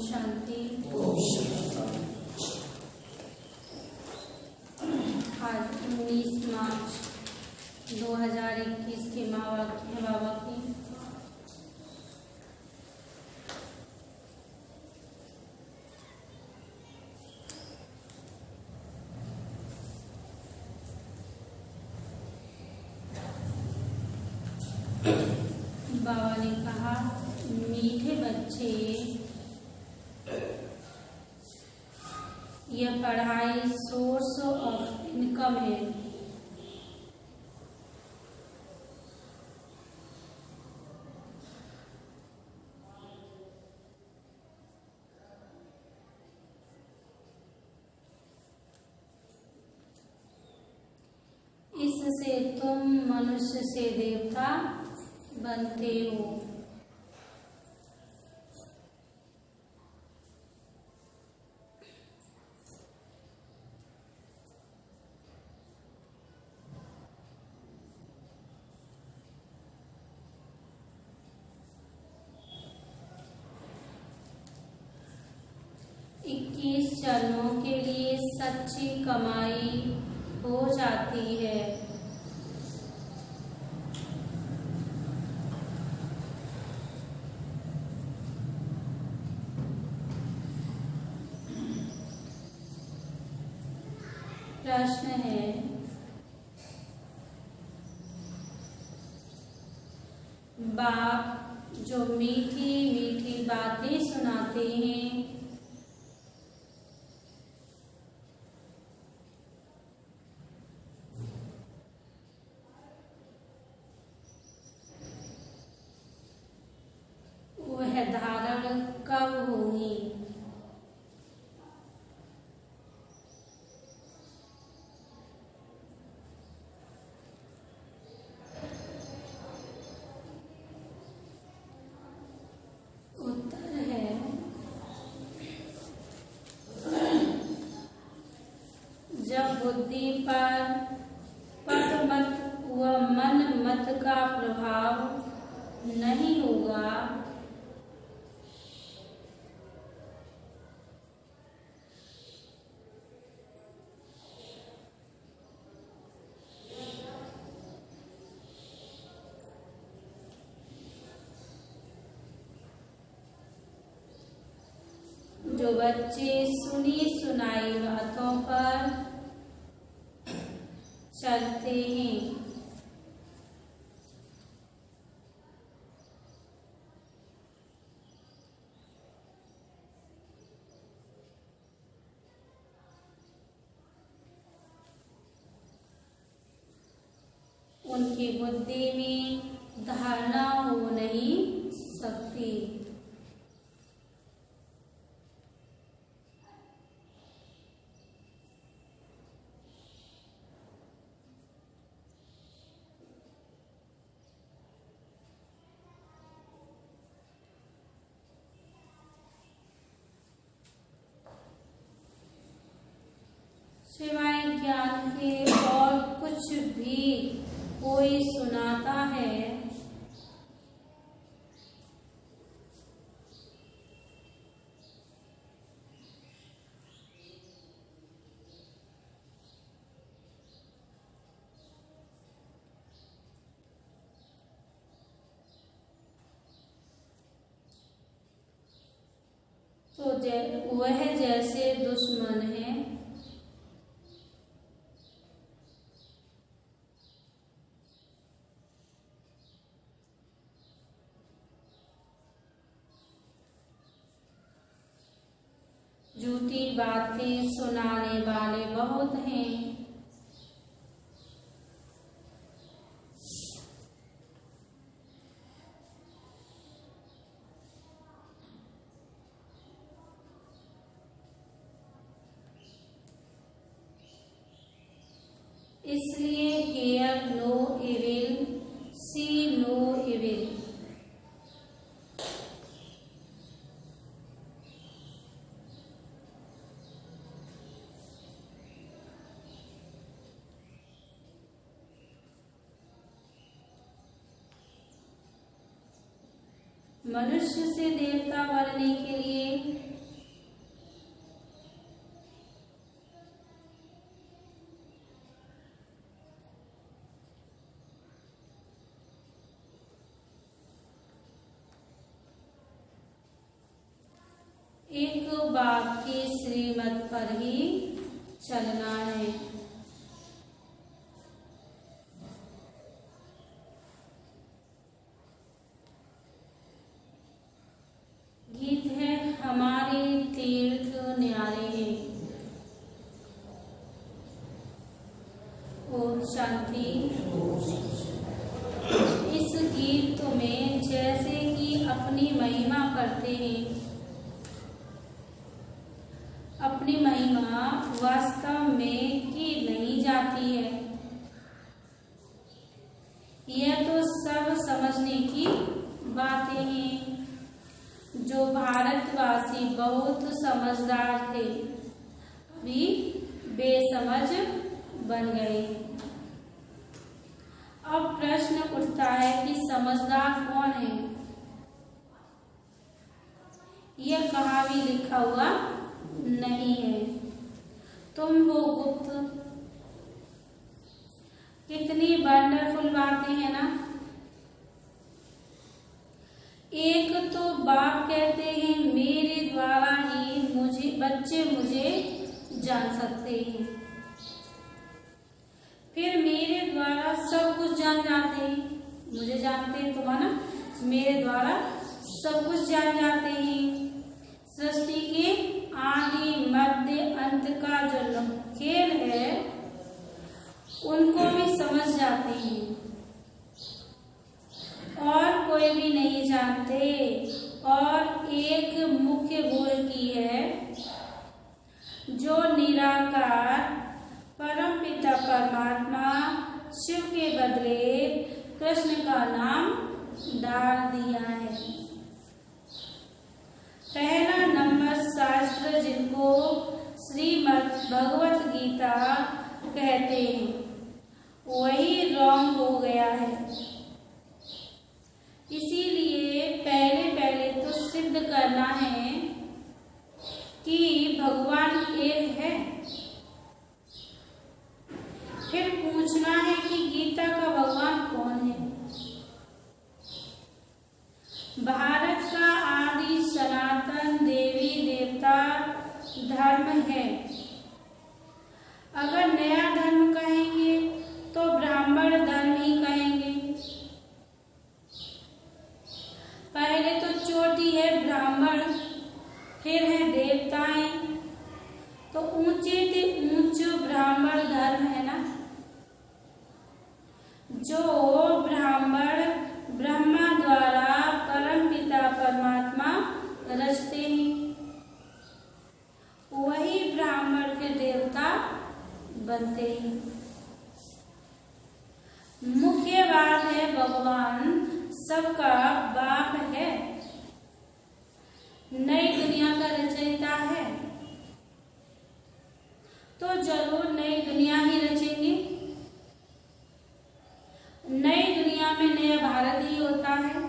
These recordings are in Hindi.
शांति। आज 19 मार्च 2021 के महावाक्य है बाबा की। बाबा ने कहा, मीठे बच्चे, यह पढ़ाई सोर्स ऑफ इनकम है। इससे तुम मनुष्य से देवता बनते हो। 21 चरणों के लिए सच्ची कमाई हो जाती है। प्रश्न है, बाप जो मीठी मीठी बातें सुनाते हैं वह धारण कब होगी? उत्तर है, जब बुद्धि पर पद मत व मन मत का प्रभाव नहीं होगा, जो बच्चे सुनी सुनाई बातों पर चलते हैं उनकी बुद्धि में धारणा हो नहीं सकती। सिवाय ज्ञान के और कुछ भी कोई सुनाता है तो वह जैसे दुश्मन है। झूठी बातें सुनाने वाले बहुत हैं। इसलिए hear no evil, see no evil। मनुष्य से देवता बनने के लिए एक बाप की श्रीमत पर ही चलना है। गीत है, हमारे तीर्थ न्यारे हैं। ओम शांति। इस गीत में जैसे कि अपनी महिमा करते हैं, अपनी महिमा वास्तव में की नहीं जाती है। यह तो सब समझने की बातें हैं। जो भारतवासी बहुत समझदार थे भी बेसमझ बन गए। अब प्रश्न उठता है कि समझदार कौन है? यह कहाँ भी लिखा हुआ नहीं है, तुम हो गुप्त। कितनी वंडरफुल बातें हैं ना। एक तो बाप कहते हैं मेरे द्वारा ही बच्चे मुझे जान सकते हैं, फिर मेरे द्वारा सब कुछ जान जाते हैं। मुझे जानते हैं तुम, है ना, मेरे द्वारा सब कुछ जान जाते हैं। सृष्टि के आदि मध्य अंत का जो खेल है उनको भी समझ जाते हैं, और कोई भी नहीं जानते। और एक मुख्य बोल की है जो निराकार परम पिता परमात्मा शिव के बदले कृष्ण का नाम डाल दिया है। पहला नंबर शास्त्र जिनको श्रीमद् भगवत गीता कहते हैं वही रॉन्ग हो गया है। इसीलिए पहले तो सिद्ध करना है कि भगवान एक है, फिर पूछना है कि गीता का भगवान कौन है। भारत का आदि सनातन देवी देवता धर्म है। अगर नया धर्म कहेंगे तो ब्राह्मण धर्म ही कहेंगे। पहले तो चोटी है ब्राह्मण, फिर है देवताएं, तो ऊंचे से ऊंच ब्राह्मण धर्म है ना। जो ब्राह्मण ब्रह्मा द्वारा परम पिता परमात्मा रचते हैं वही ब्राह्मण के देवता बनते हैं। मुख्य बात है भगवान सबका बाप है, नई दुनिया का रचयिता है, तो जरूर नई दुनिया ही रचेंगे। नई दुनिया में नया भारत ही होता है।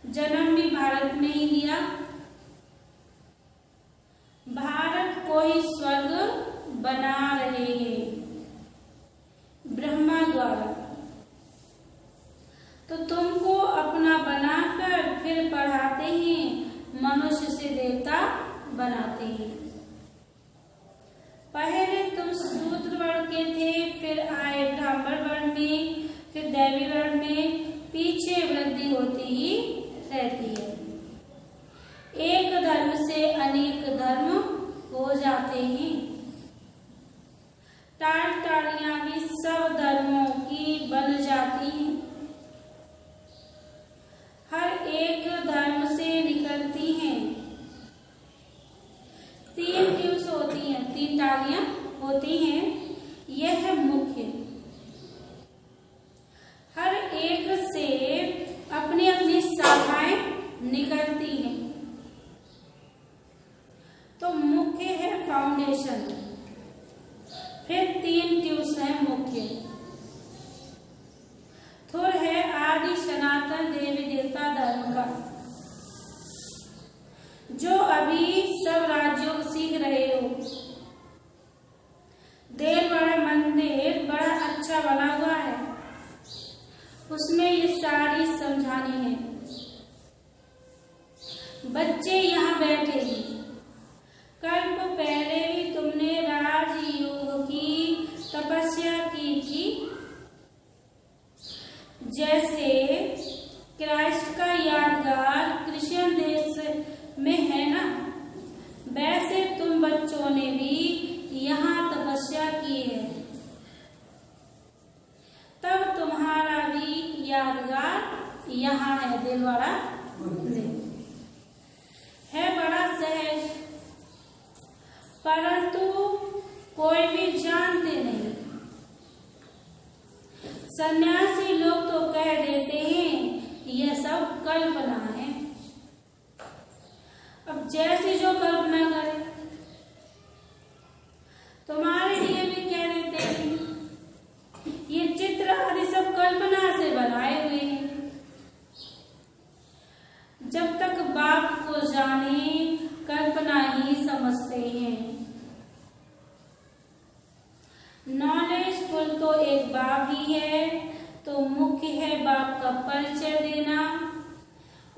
जन्म भी भारत में ही लिया। भारत को ही स्वर्ग बना रहे हैं ब्रह्मा द्वारा, तो तुमको अपना बनाकर फिर पढ़ाते हैं, मनुष्य से देवता बनाते हैं। पहले तुम शूद्र वर्ण के थे, फिर आए ब्राह्मण वर्ण में, फिर दैवी वर्ण में, पीछे वृद्धि होती ही रहती है। एक धर्म से अनेक धर्म हो जाते हैं। टालियां भी सब धर्मों की बन जाती हैं। हर एक धर्म से निकलती हैं। 3 ट्यूब्स होती हैं, 3 टालियां होती हैं, यह मुख्य। हर एक से अपनी अपनी शाखाएं निकलती हैं। तो मुख्य है फाउंडेशन, फिर 3 ट्यूब्स है मुख्य। थोड़ है आदि सनातन देवी देवता धर्म का, जो अभी सब राज्यों को सीख रहे हो। देलवाड़ा मंदिर बड़ा अच्छा बना हुआ है, उसमें ये सारी समझानी है। बच्चे यहाँ बैठे हैं। कल्प पहले भी तुमने राजयोग की तपस्या की थी। जैसे क्राइस्ट का यादगार क्रिश्चियन देश में है ना, वैसे तुम बच्चों ने भी यहाँ तपस्या की है, तब तुम्हारा भी यादगार यहाँ है। दिलवाड़ा है बड़ा सहज, परंतु कोई भी जानते नहीं। सन्यासी लोग तो कह देते हैं यह सब कल्पना है। अब जैसे जो कल्पना करे, तुम्हारे लिए भी कह देते हैं ये चित्र आदि सब कल्पना से बनाए हुए हैं। जब तक बाप को जाने कल्पना ही समझते हैं। नॉलेजफुल तो एक बाप ही है, तो मुख्य है बाप का परिचय देना।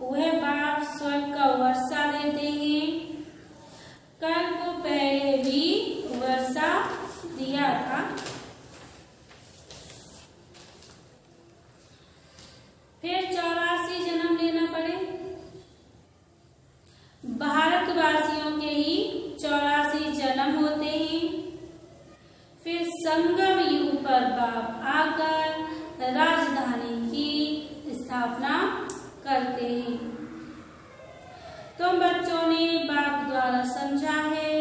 वह बाप स्वर्ग का वर्षा देते हैं। कल्प पहले भी वर्षा दिया था, फिर 84 जन्म लेना पड़े। भारतवासियों के ही 84 जन्म होते हैं। फिर संगम युग पर बाप आकर राजधानी की स्थापना करते हैं। तुम बच्चों ने बाप द्वारा समझा है।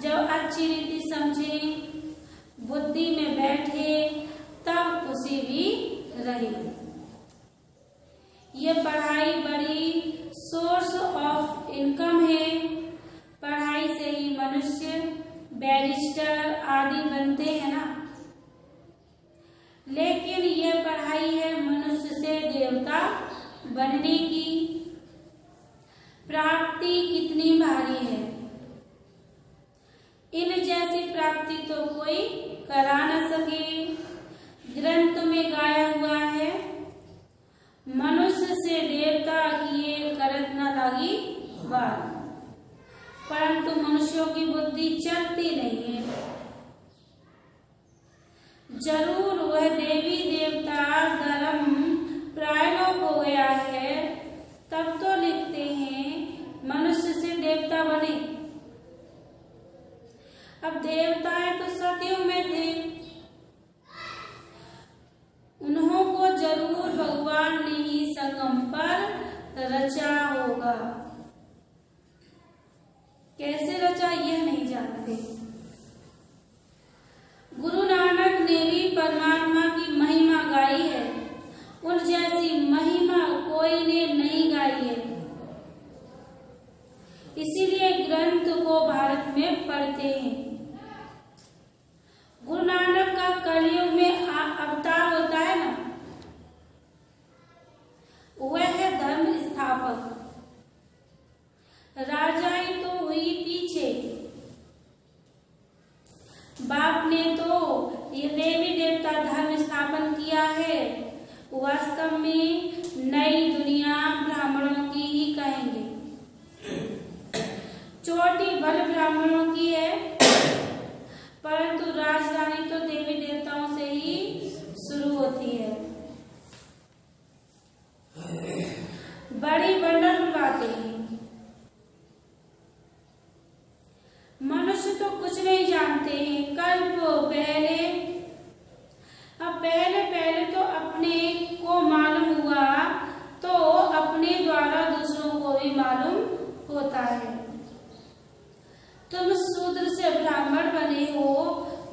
जब अच्छी रीति समझे, बुद्धि में बैठे, तब खुशी भी रही। ये पढ़ाई बड़ी सोर्स ऑफ इनकम है। पढ़ाई से ही मनुष्य बैरिस्टर आदि बनते हैं ना। लेकिन ये पढ़ाई है मनुष्य से देवता बनने की। प्राप्ति कितनी भारी है। इन जैसी प्राप्ति तो कोई करा न सके। ग्रंथ में गाया हुआ है, मनुष्य से देवता किए करत न लागी बात। परंतु मनुष्यों की बुद्धि चलती नहीं है। जरूर वह देवी देवता धर्म प्रायलोप हो गया है, तब तो लिखते हैं मनुष्य से देवता बने। अब देवताएं तो सतयुग में थे, उन्हों को जरूर भगवान ने ही संगम पर रचा होगा। कैसे रचा यह नहीं जानते। गुरु नानक ने भी परमात्मा की महिमा गाई है। उन जैसी महिमा कोई ने नहीं गाई है। इसीलिए ग्रंथ को भारत में पढ़ते हैं। गुरु नानक का कलयुग में अवतार होता है ना, वह है धर्म स्थापक। राजाई तो हुई पीछे। बाप ने तो ये देवी देवता धर्म स्थापन किया है। वास्तव में नई दुनिया ब्राह्मणों की ही कहेंगे। चोटी भल ब्राह्मणों की है, परंतु राजधानी तो देवी देवताओं से ही शुरू होती है। बड़ी वंडरफुल बातें हैं। मनुष्य तो कुछ नहीं जानते हैं। कल्प पहले, अब पहले तो अपने को मालूम हुआ, तो अपने द्वारा दूसरों को भी मालूम होता है। तुम शूद्र से ब्राह्मण बने हो,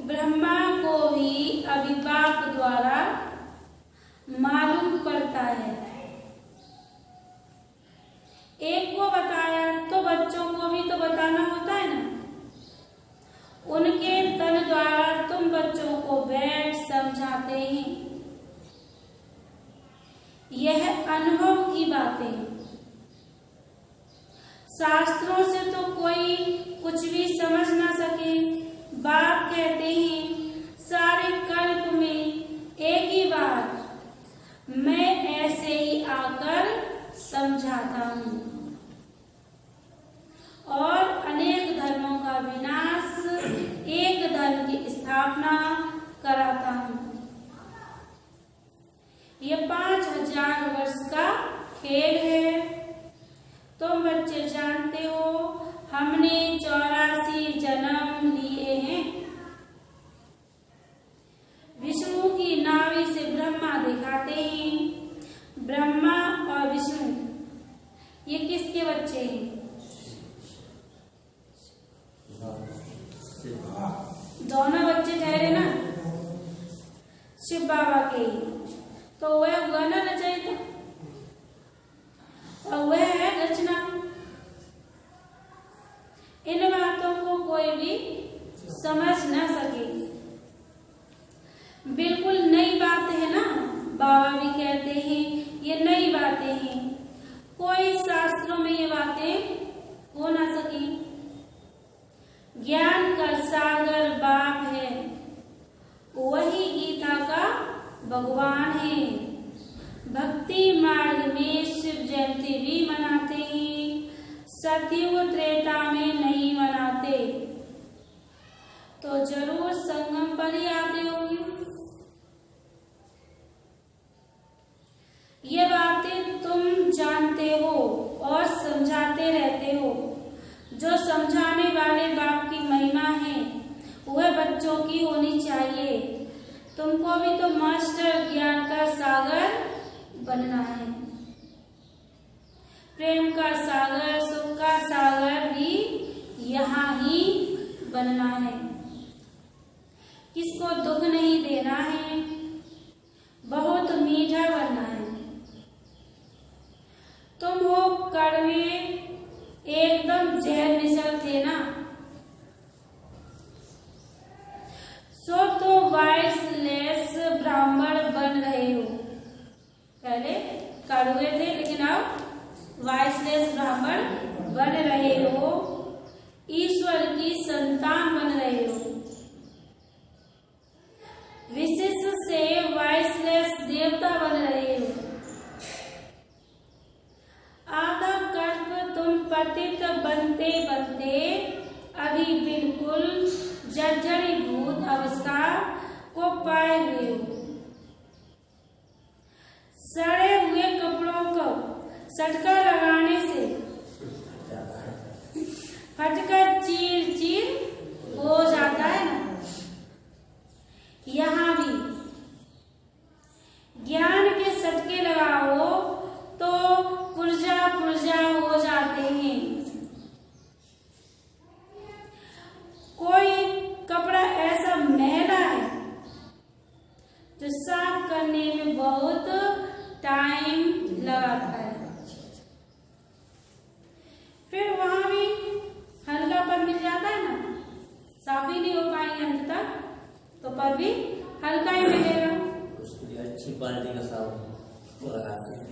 ब्रह्मा को भी अभिपाक द्वारा मालूम पड़ता है। एक को बताया तो बच्चों को भी तो बताना होता है ना। उनके तन द्वारा तुम बच्चों को बैठ समझाते हैं। यह अनुभव की बातें। शास्त्रों से तो कोई कुछ भी समझ ना सके। बाप कहते हैं सारे कल्प में एक ही बात, मैं ऐसे ही आकर समझाता हूँ और अनेक धर्मों का विनाश, एक धर्म की स्थापना कराता हूँ। ये 5000 वर्ष का खेल है। तुम बच्चे जानते हो हमने 84 जन्म लिए हैं। विष्णु की नाभि से ब्रह्मा दिखाते हैं। ब्रह्मा और विष्णु ये किसके बच्चे हैं? दोनों बच्चे ठहरे ना, शिव बाबा के ही। तो वह गाना रचयिता और वह है रचना। इन बातों को कोई भी समझ न सके। बिल्कुल नई बात है ना। बाबा भी कहते हैं ये नई बातें हैं, कोई शास्त्रों में ये बातें हो ना सकी। ज्ञान का सागर बाप है, वही गीता का भगवान है। भक्ति मार्ग में शिव जयंती भी मनाते हैं, सतयुग त्रेता में नहीं मनाते। तो जरूर संगम पर ही आते होंगे। ये बातें तुम जानते हो और समझाते रहते हो। जो समझाने वाले बाप की महिमा है वह बच्चों की होनी चाहिए। तुमको भी तो मास्टर ज्ञान का सागर बनना है। प्रेम का सागर, सुख का सागर भी यहाँ ही बनना है। किसको दुख नहीं देना है, बहुत मीठा बनना है। तुम हो कड़वे एकदम जहर मिसल थे ना, सो तो वाइसलेस ब्राह्मण बन रहे हो। पहले कड़वे थे लेकिन अब वाइसलेस ब्राह्मण बन रहे हो, ईश्वर की संतान बन रहे हो। विशिष्ट से वाइसलेस देवता बन रहे हो। आधा कल्प तुम पतित बनते बनते अभी बिल्कुल जर्जरीभूत अवस्था को पाए हुए हो। सड़े हुए कपड़ों को सटका लगाने से फटकर चीर चीर हो जाता है ना, यहाँ भी ज्ञान के सटके लगाओ तो पुर्जा पुर्जा हो जाते हैं। कोई कपड़ा ऐसा मैला है जो साफ करने में बहुत टाइम लगाता है, फिर वहां भी हल्कापन मिल जाता है ना, साफ ही नहीं हो पाएंगे अंत तक, तो पर भी हल्का ही मिलेगा। उसके लिए अच्छी क्वालिटी का साबुन लगाते हैं।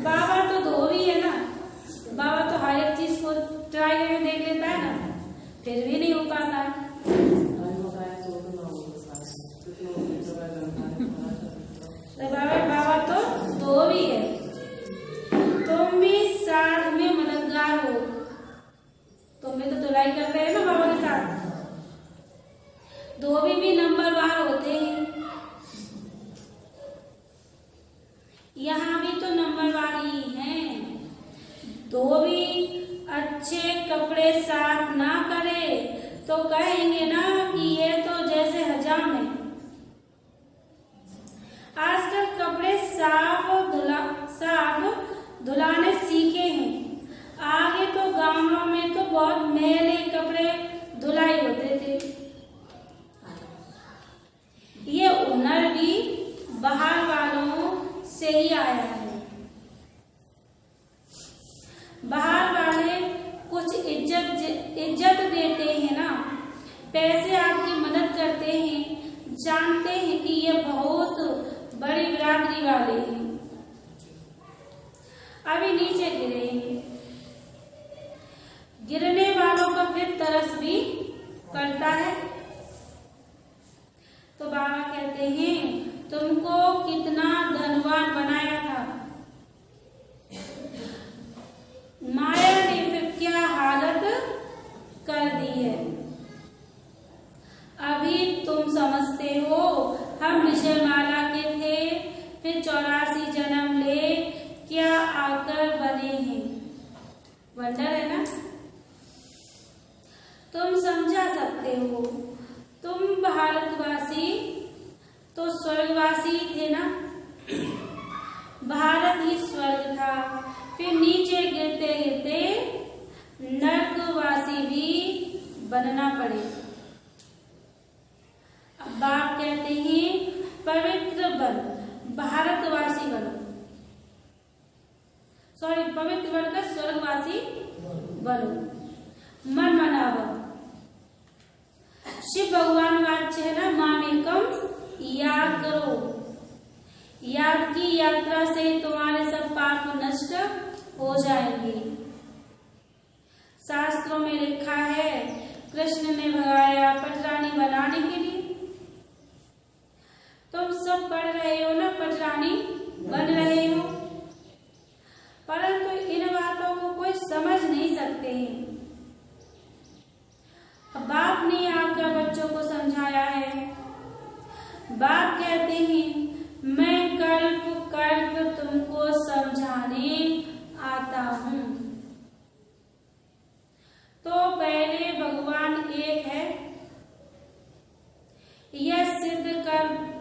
बाबा तो धोबी है ना, बाबा तो हर एक चीज को ट्राई करके देख लेता है ना, फिर भी नहीं हो पाता है। तो बाबा तो धोबी है, तुम भी साथ में मददगार हो। तुम भी तो धुलाई कर रहे हो ना बाबा के साथ। धोबी भी नंबरवार होते हैं, यहाँ भी तो नंबरवार ही हैं। धोबी अच्छे कपड़े साफ ना करे तो कहेंगे ना कि ये तो जैसे हजाम है। आजकल कपड़े साफ धुलाने सीखे हैं, आगे तो गांवों में तो बहुत मैले कपड़े धुलाई होते थे। ये हुनर भी बाहर वालों से ही आया है। बाहर वाले कुछ इज्जत देते हैं ना, पैसे आपकी मदद करते हैं, जानते हैं कि ये बहुत बड़ी बिरादरी वाले हैं, अभी नीचे गिरेंगे। गिरने वालों को फिर तरस भी करता है। तो बाबा कहते हैं तुमको कितना धनवान बनाया था, माया ने फिर क्या हालत कर दी है। अभी तुम समझते हो हम विजयमाला के थे, फिर 84 जन्म ले क्या आकर बने हैं। वंडर है ना, तुम समझा सकते हो। तुम भारतवासी तो स्वर्गवासी थे ना, भारत ही स्वर्ग था, फिर नीचे गिरते गिरते नरकवासी भी बनना पड़े। अब बाप कहते हैं पवित्र बनो, भारतवासी बनो, पवित्र बनकर स्वर्गवासी बनो, मन मनाओ। शिव भगवान वाच्य है ना, मामेकम याद करो। याद की यात्रा से तुम्हारे सब पाप नष्ट हो जाएंगे। शास्त्रों में लिखा है कृष्ण ने भगाया पटरानी बनाने के लिए। तुम सब पढ़ रहे हो ना, पटरानी बन रहे हो, परंतु इन बातों को कोई समझ नहीं सकते हैं। बाप ने आकर बच्चों को समझाया है। बाप कहते हैं मैं कल्प कल्प तुमको समझाने आता हूँ। तो पहले भगवान एक है, यह सिद्ध कर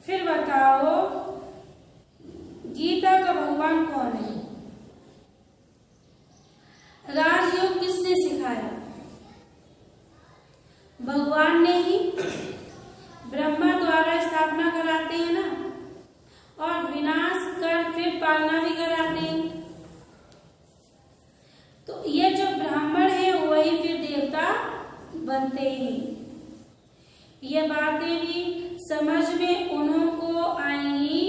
फिर बताओ गीता का भगवान कौन है? राजयोग किसने सिखाया? भगवान ने ही। ब्रह्मा द्वारा स्थापना कराते हैं ना, और विनाश कर फिर पालना भी कराते हैं। तो ये जो ब्राह्मण है वही फिर देवता बनते हैं। ये बातें भी समझ में उन्हों को आएंगी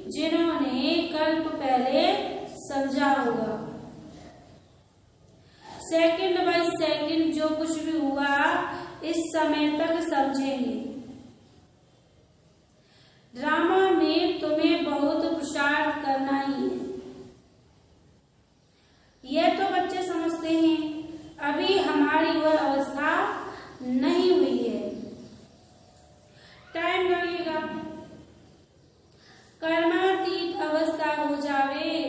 जिन्होंने कल्प पहले समझा होगा। सेकंड बाय सेकंड जो कुछ भी हुआ इस समय तक समझेंगे। ड्रामा में तुम्हें बहुत पुरुषार्थ करना ही है। यह तो बच्चे समझते हैं, अभी हमारी वह अवस्था नहीं हुई है, टाइम लगेगा। कर्मातीत अवस्था हो जावे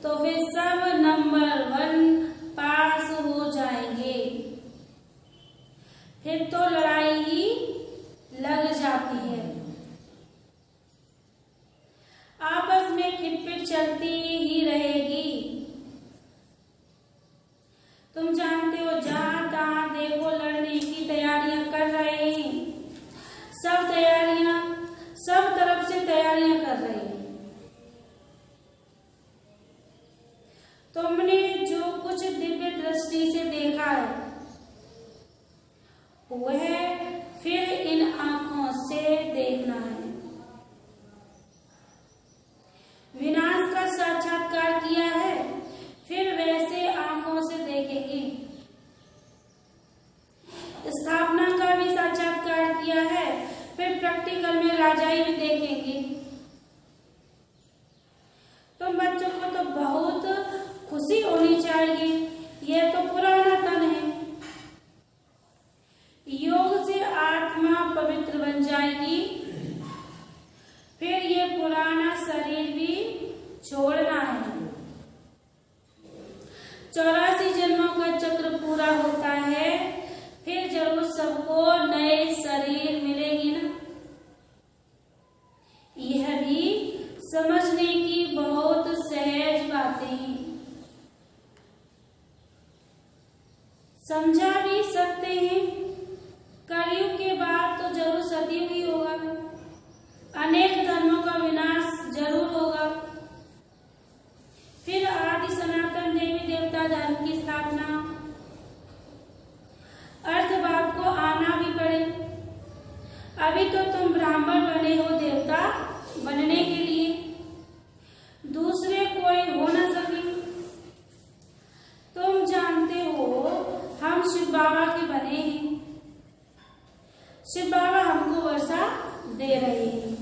तो फिर सब नंबर 1 पास हो जाएंगे। फिर तो लड़ाई ही लग जाती है, आपस में खिटपिट चलती ही रहेगी। तुम जानते हो जहां तहां देखो लड़ने की तैयारियां कर रहे हैं। सब तरफ से तैयारियां कर रहे हैं। तुमने जो कुछ दिव्य दृष्टि से देखा है वह फिर इन आंखों से देखना है। विनाश का साक्षात्कार किया है, फिर वैसे आंखों से देखेंगे। स्थापना का भी साक्षात्कार किया है, फिर प्रैक्टिकल में राजाई भी देखेंगे। तुम बच्चों को तो बहुत खुशी होनी चाहिए, यह तो पुराना तन है। योग से आत्मा पवित्र बन जाएगी, फिर ये पुराना शरीर भी छोड़ना है। 84 जन्मों का चक्र पूरा होता है, फिर जरूर सबको नए शरीर मिलेंगे ना। यह भी समझने की बहुत सहज बातें हैं। समझा भी सकते हैं। कलयुग के बाद तो जरूर सतयुग ही होगा, अनेक धर्मों का विनाश जरूर होगा, फिर आदि सनातन देवी देवता धर्म की स्थापना। अर्थभाव को आना भी पड़े। अभी तो तुम ब्राह्मण बने हो देवता बनने के लिए, दूसरे कोई हो न सके। तुम जानते हो हम शिव बाबा के बने हैं। शिव बाबा हमको वर्षा दे रहे हैं।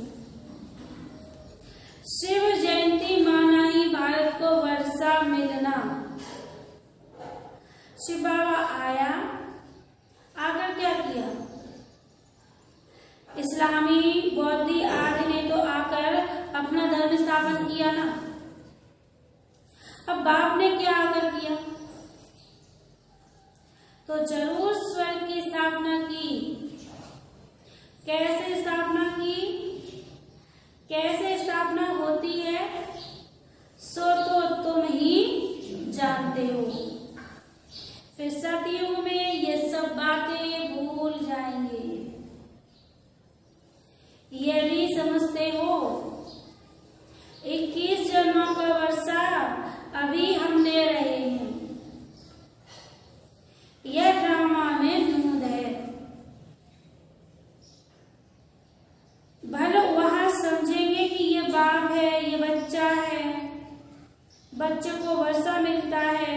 शिव जयंती माना ही भारत को वर्षा मिलना। शिव बाबा आया, आकर क्या किया? इस्लामी बौद्धी आदि ने तो आकर अपना धर्म स्थापन किया ना। अब बाप ने क्या आकर किया? तो जरूर स्वर्ग की स्थापना की। कैसे स्थापना की? कैसे स्थापना होती है सो तो तुम ही जानते हो। फिर सतयुग में ये सब बातें भूल जाएंगे। ये भी समझते हो 21 जन्मों का वर्षा अभी हम ले रहे हैं। यह ड्रामा में धुंध है। भले वहां समझेंगे कि ये बाप है, ये बच्चा है, बच्चे को वर्षा मिलता है,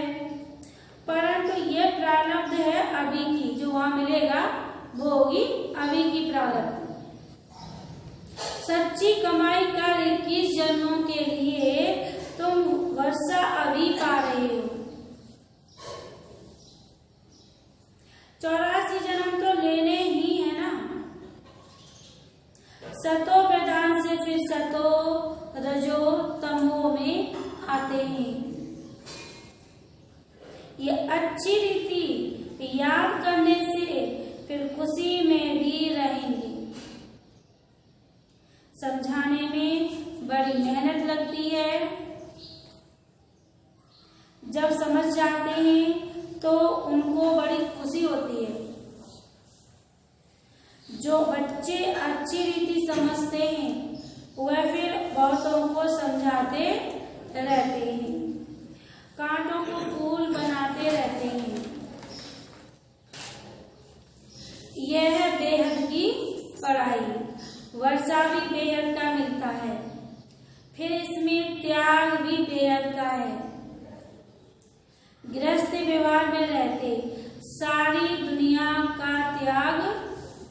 परंतु ये प्रारब्ध है अभी की, जो वहां मिलेगा वो होगी अभी की प्रारब्ध। सच्ची कमाई कर 21 जन्मों के लिए तुम वर्षा अभी पा रहे हो। 84 जन्म तो लेने ही है ना। सतो प्रधान से फिर सतो रजो तमो में आते हैं। ये अच्छी रीति याद करने से फिर खुशी में भी रहेंगे। समझाने में बड़ी मेहनत लगती है। जब समझ जाते हैं तो उनको बड़ी खुशी होती है। जो बच्चे अच्छी रीति समझते हैं वह फिर बहुतों को समझाते रहते हैं, कांटों को फूल बनाते रहते हैं। यह है बेहद की पढ़ाई। वर्षा भी बेहद का मिलता है, फिर इसमें त्याग भी बेहद का है। गृहस्थ व्यवहार में रहते सारी दुनिया का त्याग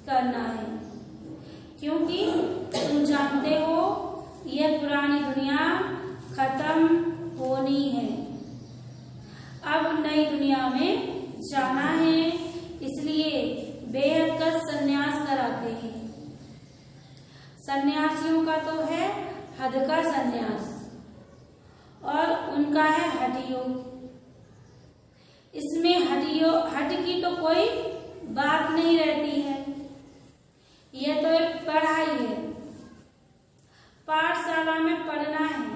करना है, क्योंकि तुम जानते हो यह पुरानी दुनिया खत्म होनी है। अब नई दुनिया में जाना है, इसलिए बेहद का संन्यास कराते हैं। सन्यासियों का तो है हद का संन्यास और उनका है हठयोग। इसमें हठ की तो कोई बात नहीं रहती है। यह तो एक पढ़ाई है। पाठशाला में पढ़ना है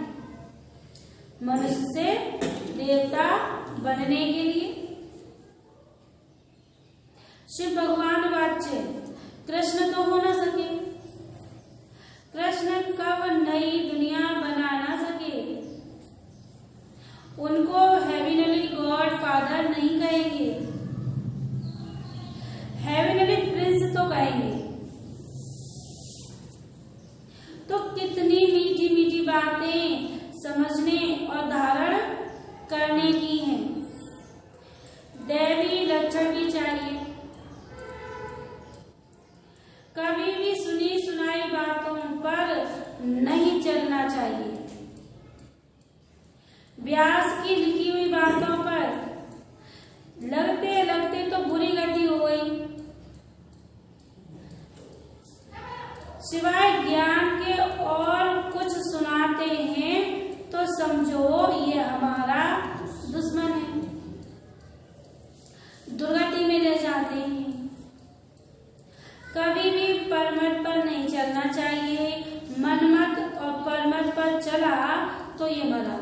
मनुष्य से देवता बनने के लिए। शिव भगवान वाच्य कृष्ण तो हो न सके। कृष्ण कब नई दुनिया बना ना सके। उनको हेविनली गॉड फादर नहीं कहेंगे, हेविनली प्रिंस तो कहेंगे। तो कितनी मीठी मीठी बातें समझने और धारण करने की हैं। दैवी लक्षण भी चाहिए। कभी भी सुनी सुनाई बातों पर नहीं चलना चाहिए। व्यास की लिखी हुई बातों पर लगते लगते तो बुरी गति हो गई। सिवाय ज्ञान के और कुछ सुनाते हैं तो समझो ये हमारा दुश्मन है, दुर्गति में ले जाते हैं। कभी भी परमत पर नहीं चलना चाहिए। मनमत और परमत पर चला तो ये मरा।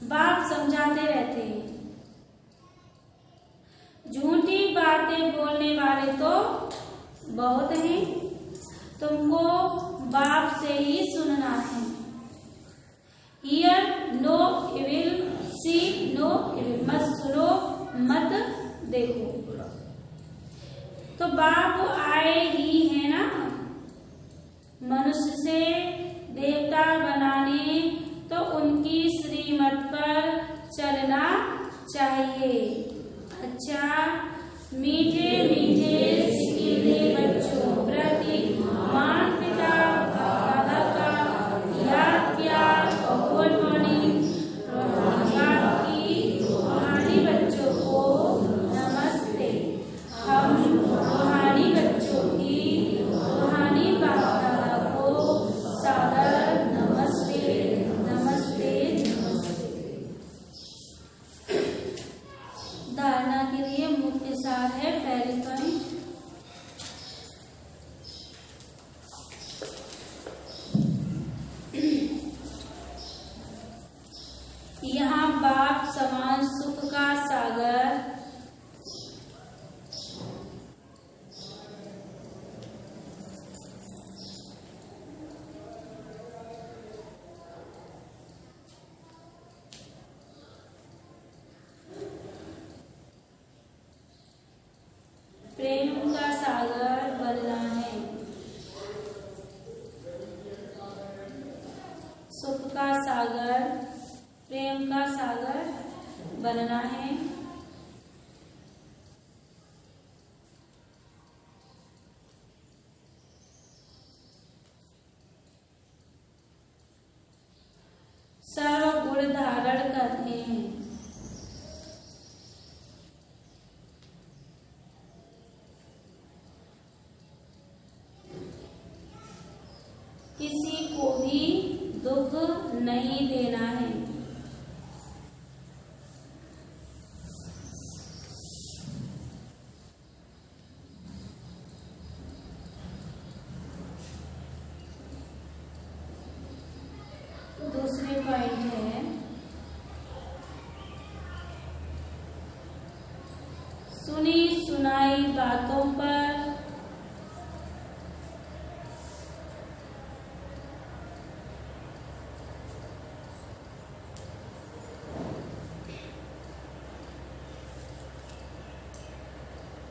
बाप समझाते रहते हैं। झूठी बातें बोलने वाले तो बहुत हैं, तुमको बाप से ही सुनना है। Hear no evil, see no evil. मत सुनो, मत देखो। तो बाप आए ही है ना मनुष्य से देवता बनाने, तो उनकी श्रीमत पर चलना चाहिए। अच्छा, मीठे मीठे सीधे बच्चों प्रति माता पिता दादा का याद प्यार और गुड मॉर्निंग। की रूहानी बच्चों को नमस्ते। हम रूहानी बच्चों की रूहानी बाप दादा को सादर नमस्ते नमस्ते नमस्ते। धारणा के लिए मुख्य सार है। पहली पॉइंट, यहाँ बाप समान सुख का सागर, प्रेम का सागर बनना है। सुख का सागर, प्रेम का सागर बनना है। सर्वगुण धारण करते हैं। किसी को भी दुख नहीं देना है। दूसरे पॉइंट है सुनी सुनाई बातों पर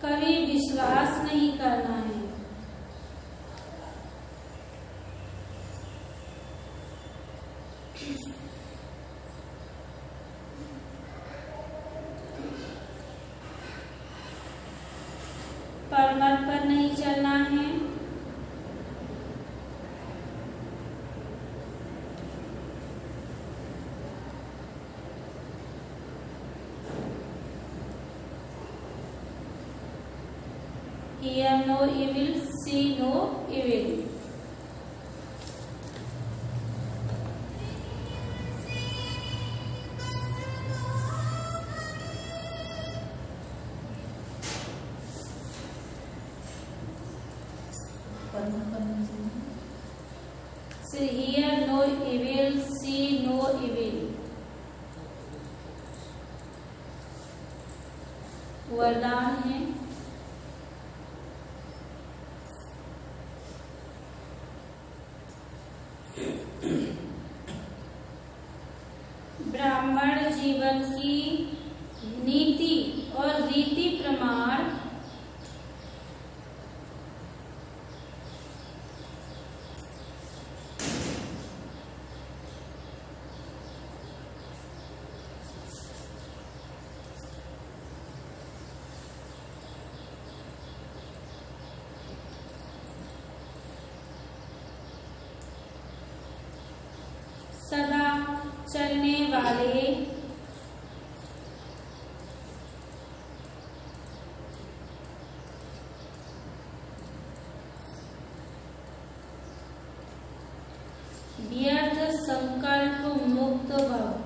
कभी विश्वास नहीं करना है। परमत पर नहीं चलना है। Hear no evil, see no evil. So hear no evil, see no evil. वरदान है ब्राह्मण जीवन की नीति और रीति प्रमाण सदा चलने वाले व्यर्थ संकल्प मुक्त भव।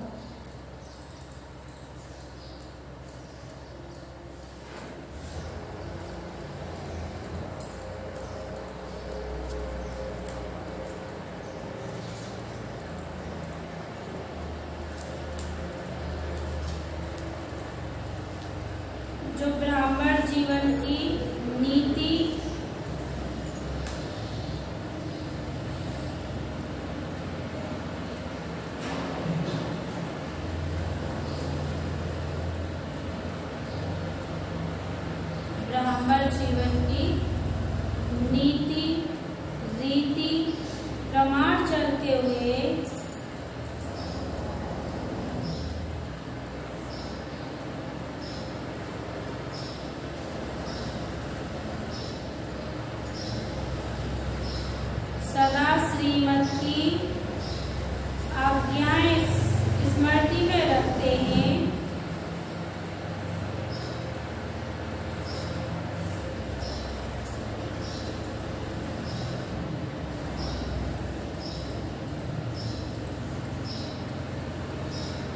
जो ब्राह्मण जीवन की नीति ब्राह्मण जीवन की नीति रीति प्रमाण चलते हुए सदा श्रीमत की आज्ञाएं स्मृति में रखते हैं।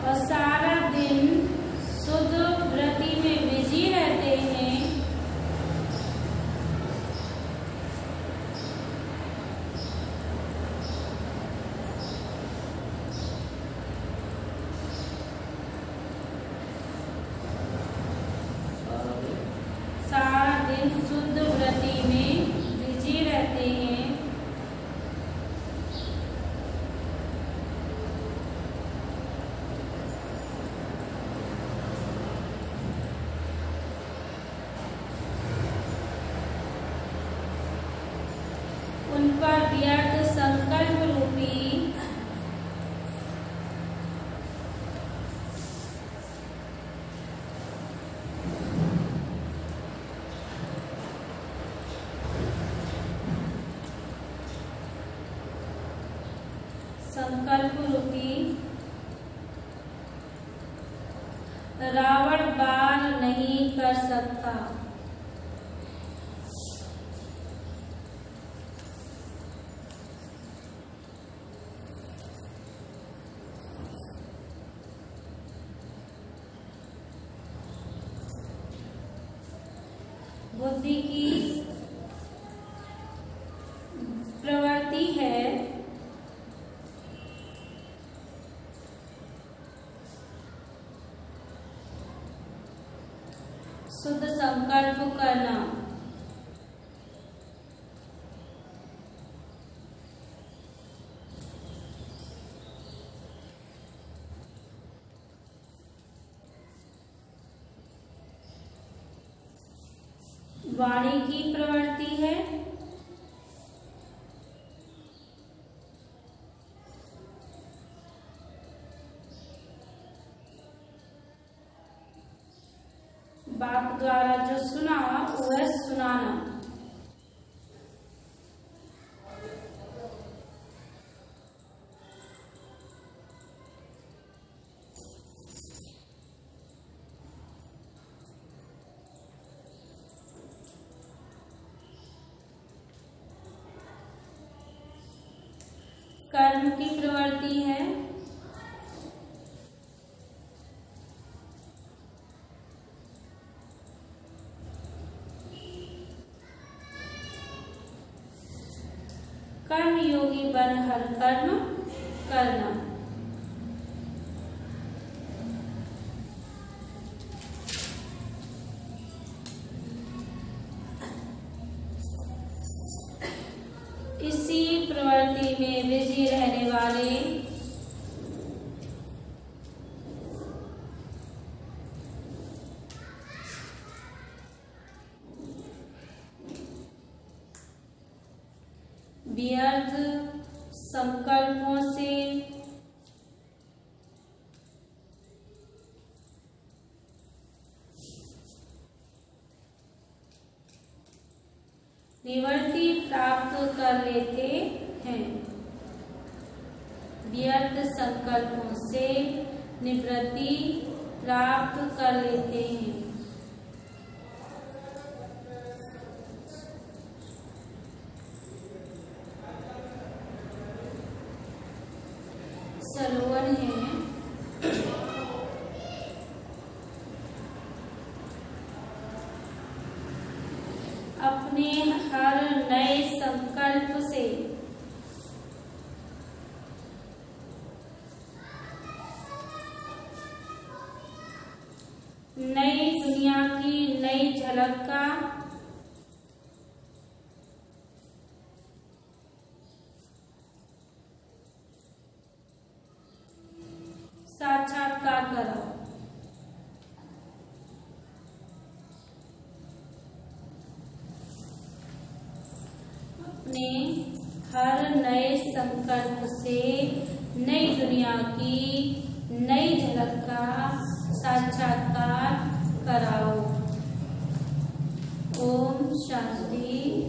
और सारा दिन शुद्ध व्रति में बिजी रहते हैं। संकल्प रूपी रावण बाण नहीं कर सकता। बुद्धि की प्रवृत्ति है शुद्ध संकल्प करना। वाणी की प्रवृत्ति है बाप द्वारा जो सुना वह सुनाना। कर्म की प्रवृत्ति है कर्म योगी बन हर कर्म करना। इसी प्रवृत्ति में बिजी रहने वाले व्यर्थ संकल्पों से निवृत्ति प्राप्त कर लेते हैं। व्यर्थ संकल्पों से निवृत्ति प्राप्त कर लेते हैं। सलोवन है अपने हर नए संकल्प से नई दुनिया की नई झलक का साक्षात्कार करो। अपने हर नए संकल्प से नई दुनिया की नई झलक का साक्षात्कार कराओ। ओम शांति।